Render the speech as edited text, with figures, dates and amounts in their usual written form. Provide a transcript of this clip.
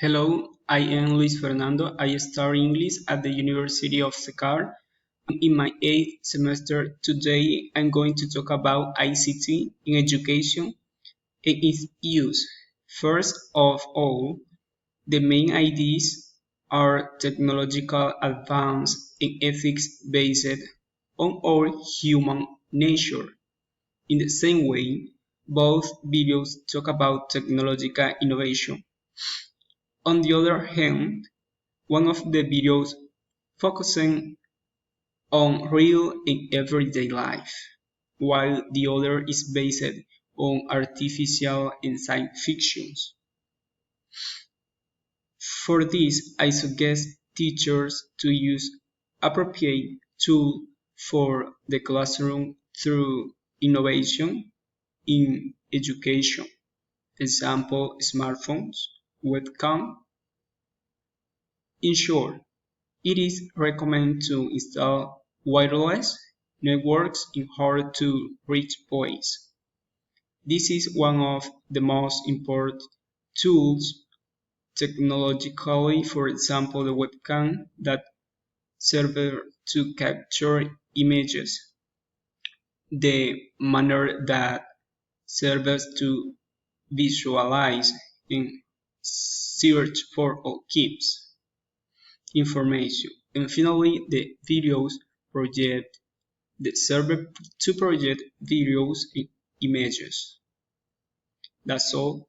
Hello, I am Luis Fernando. I study English at the University of Secar. In my 8th semester today, I'm going to talk about ICT in education and its use. First of all, the main ideas are technological advance and ethics based on our human nature. In the same way, both videos talk about technological innovation. On the other hand, one of the videos focusing on real and everyday life, while the other is based on artificial and science fictions. For this, I suggest teachers to use appropriate tools for the classroom through innovation in education, example smartphones, webcam. In short, it is recommended to install wireless networks in hard-to-reach points. This is one of the most important tools technologically, for example, the webcam that serves to capture images, the manner that serves to visualize and search for or keeps information. And finally, the videos project the server to project videos and images. That's all.